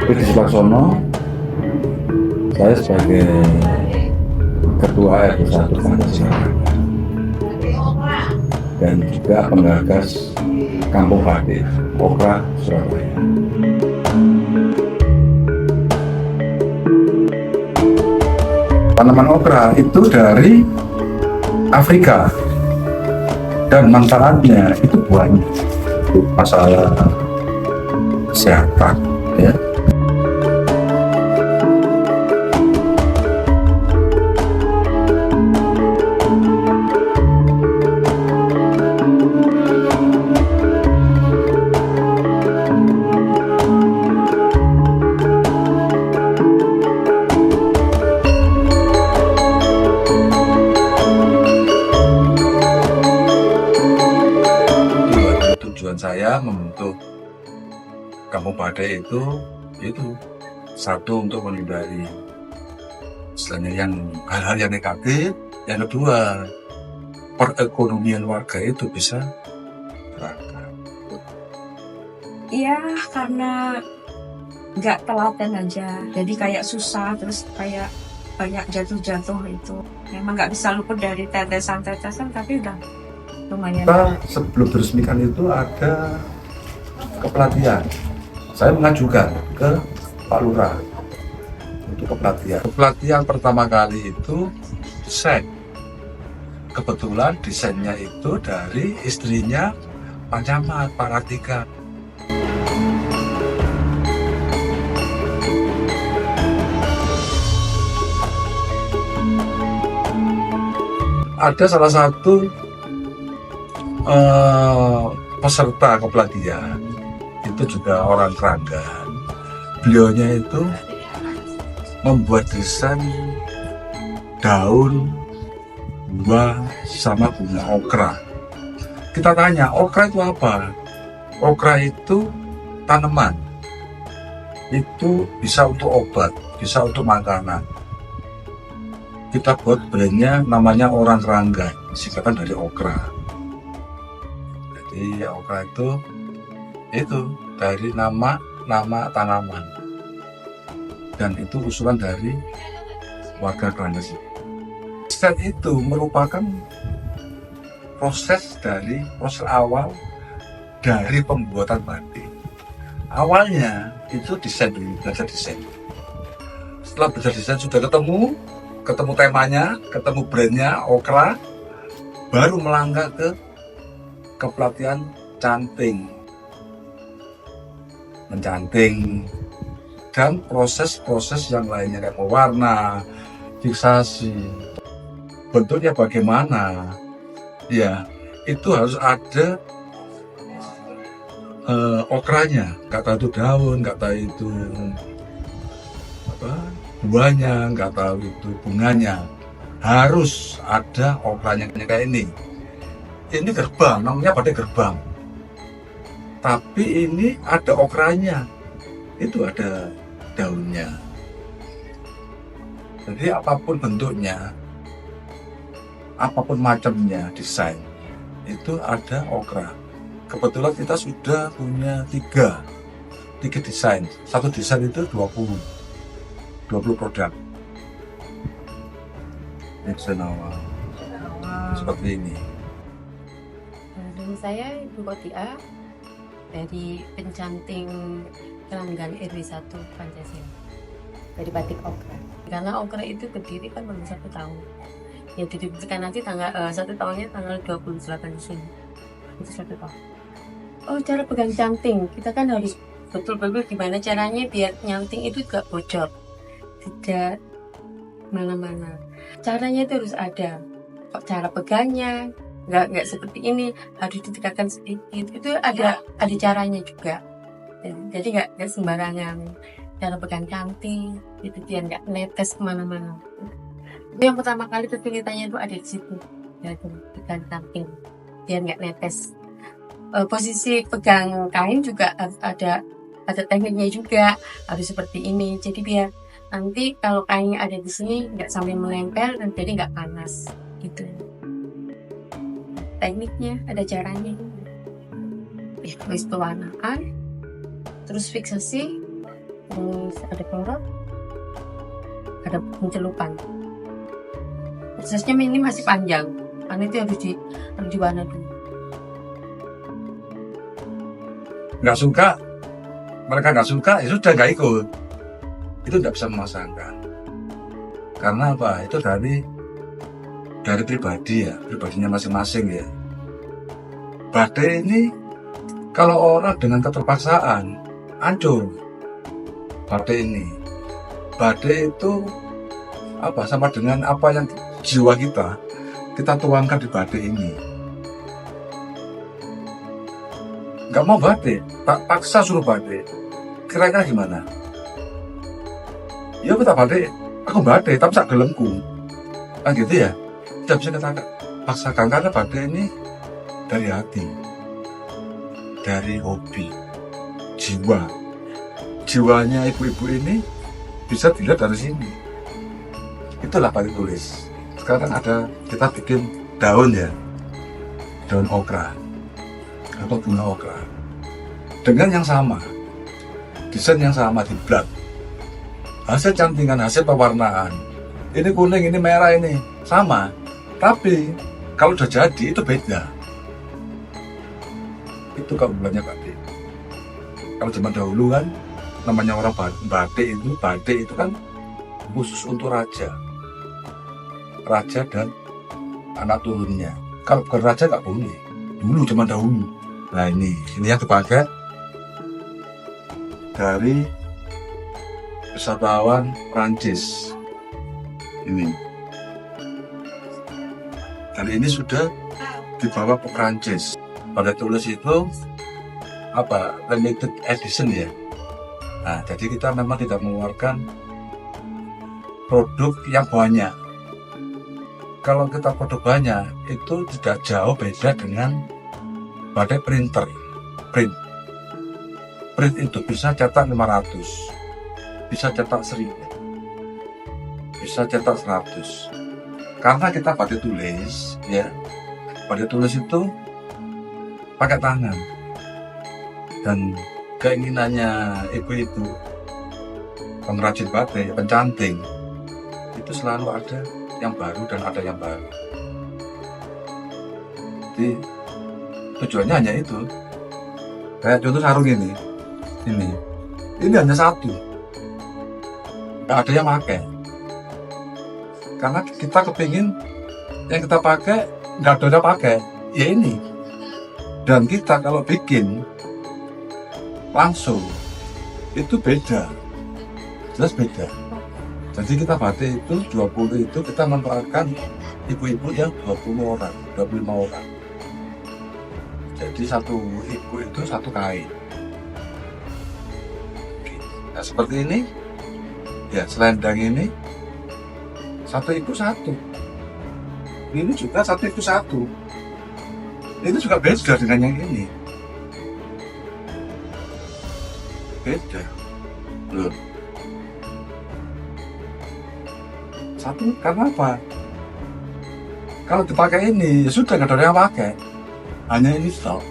Budi Laksono, saya sebagai Ketua RT1 Pancasila dan juga penggagas Kampung Batik Okra Surabaya. Tanaman okra itu dari Afrika dan manfaatnya itu banyak, masalah kesehatan, ya. Tujuan saya membentuk Kampung Batik itu satu, untuk menghindari istilahnya hal-hal yang negatif. Yang kedua, perekonomian warga itu bisa berangkat. Iya, karena nggak telaten aja, jadi kayak susah, terus kayak banyak jatuh-jatuh itu. Memang nggak bisa luput dari tetesan-tetesan, tapi udah lumayan. Kita sebelum diresmikan itu ada kepelatihan. Saya mengajukan ke Pak Lurah untuk kepelatihan. Kepelatihan pertama kali itu desain. Kebetulan desainnya itu dari istrinya Pak Camat, Pak Ratika. Ada salah satu peserta kepelatihan itu juga orang Keranggan. Beliaunya itu membuat desain daun, buah, sama bunga okra. Kita tanya, okra itu apa? Okra itu tanaman. Itu bisa untuk obat, bisa untuk makanan. Kita buat brandnya namanya Orang Keranggan, singkatan dari okra. Jadi okra itu dari nama tanaman, dan itu usulan dari warga Keranggan. Desain itu merupakan proses awal dari pembuatan batik. Awalnya itu desain dulu, belajar desain. Setelah belajar desain sudah ketemu temanya, ketemu brandnya okra, baru melangkah ke kepelatihan mencanting dan proses-proses yang lainnya kayak mewarna, fiksasi, bentuknya bagaimana, ya itu harus ada okranya. Nggak tahu itu daun, nggak tahu itu buahnya, nggak tahu itu bunganya, harus ada okranya kayak ini. Ini gerbang, namanya batik gerbang. Tapi ini ada okranya, itu ada daunnya. Jadi apapun bentuknya, apapun macamnya desain, itu ada okra. Kebetulan kita sudah punya tiga desain. Satu desain itu 20 produk. Ini desain awal. Seperti ini. Nama saya Ibu Kotia dari pencanting Keranggan RW1 Pancasila, dari batik okra. Karena okra itu berdiri kan baru 1 tahun. Yang didirikan nanti satu tahunnya tanggal 28 di sini. Itu 1 tahun. Oh, cara pegang canting, kita kan harus betul-betul gimana caranya biar nyanting itu gak bocor, tidak mana-mana. Caranya itu harus ada. Cara pegangnya nggak seperti ini, harus ditegakkan sedikit. Itu ada caranya juga. Jadi nggak sembarangan cara pegang canting itu, biar nggak netes kemana-mana. Itu yang pertama kali kesulitannya itu ada di situ, yaitu pegang canting biar nggak netes. Posisi pegang kain juga harus ada tekniknya juga, harus seperti ini. Jadi biar nanti kalau kainnya ada di sini nggak sampai menempel dan jadi nggak panas gitu. Tekniknya ada caranya. Terus pewarnaan, terus fiksasi, terus ada pelorot, ada pencelupan. Prosesnya ini masih panjang, karena itu harus diwarna dulu. Nggak suka, mereka nggak suka, ya sudah nggak ikut. Itu nggak bisa memaksakan. Karena apa? Itu dari pribadi ya, pribadinya masing-masing ya. Badai ini kalau orang dengan keterpaksaan hancur. Badai ini, badai itu apa? Sama dengan apa yang jiwa kita tuangkan di badai ini. Nggak mau badai, tak paksa suruh badai. Kira-kira gimana? Ya kita badai, aku badai, tapi tak gelemku. Kan gitu ya? Tidak bisa kita paksakan karena badai ini dari hati, dari hobi, jiwanya ibu-ibu ini bisa dilihat dari sini. Itulah batik tulis. Sekarang kita bikin daun ya, daun okra atau bunga okra dengan yang sama, desain yang sama di blak, hasil cantingan, hasil pewarnaan. Ini kuning, ini merah, ini sama, tapi kalau udah jadi itu beda. Itu keunggulannya batik. Kalau zaman dahulu kan namanya orang batik itu kan khusus untuk raja dan anak turunnya. Kalau bukan raja nggak boleh. Dulu zaman dahulu. Nah ini yang dipakai dari wisatawan Prancis. Ini. Dan ini sudah dibawa ke Prancis. Pada tulis itu apa? Limited edition ya. Nah, jadi kita memang tidak mengeluarkan produk yang banyak. Kalau kita produk banyak, itu tidak jauh beda dengan badai printer. Print itu bisa cetak 500, bisa cetak 1000, bisa cetak 100. Karena kita badai tulis, ya, badai tulis itu pakai tangan. Dan keinginannya ibu itu pengrajin badai, pencanting, itu selalu ada yang baru dan ada yang baru. Jadi tujuannya hanya itu. Kayak contoh sarung ini hanya satu, nggak ada yang pakai. Karena kita kepingin yang kita pakai nggak ada yang pakai, ya ini. Dan kita kalau bikin langsung itu beda, jelas beda. Jadi kita batik itu 20 itu kita manfaatkan ibu-ibu yang 25 orang. Jadi satu ibu itu satu kain. Nah seperti ini, ya selendang ini satu ibu satu. Ini juga satu ibu satu. Ini juga beda dengan yang ini. Beda. Loh. Satu karena apa? Kalau dipakai ini ya sudah nggak ada yang pakai, hanya ini stok.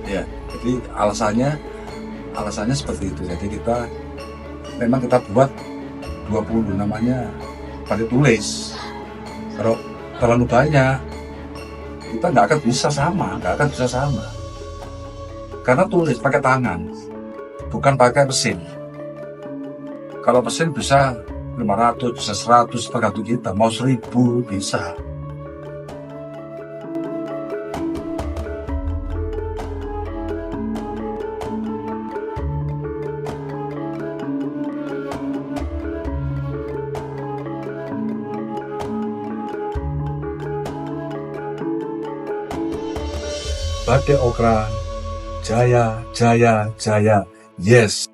Ya, jadi alasannya seperti itu. Jadi memang kita buat 20 namanya batik tulis. Kalau terlalu banyak kita nggak akan bisa sama. Karena tulis pakai tangan, bukan pakai mesin. Kalau mesin bisa 500, bisa 100, tergantung kita. Mau 1000 bisa. Batik okra, jaya, jaya, jaya. Yes.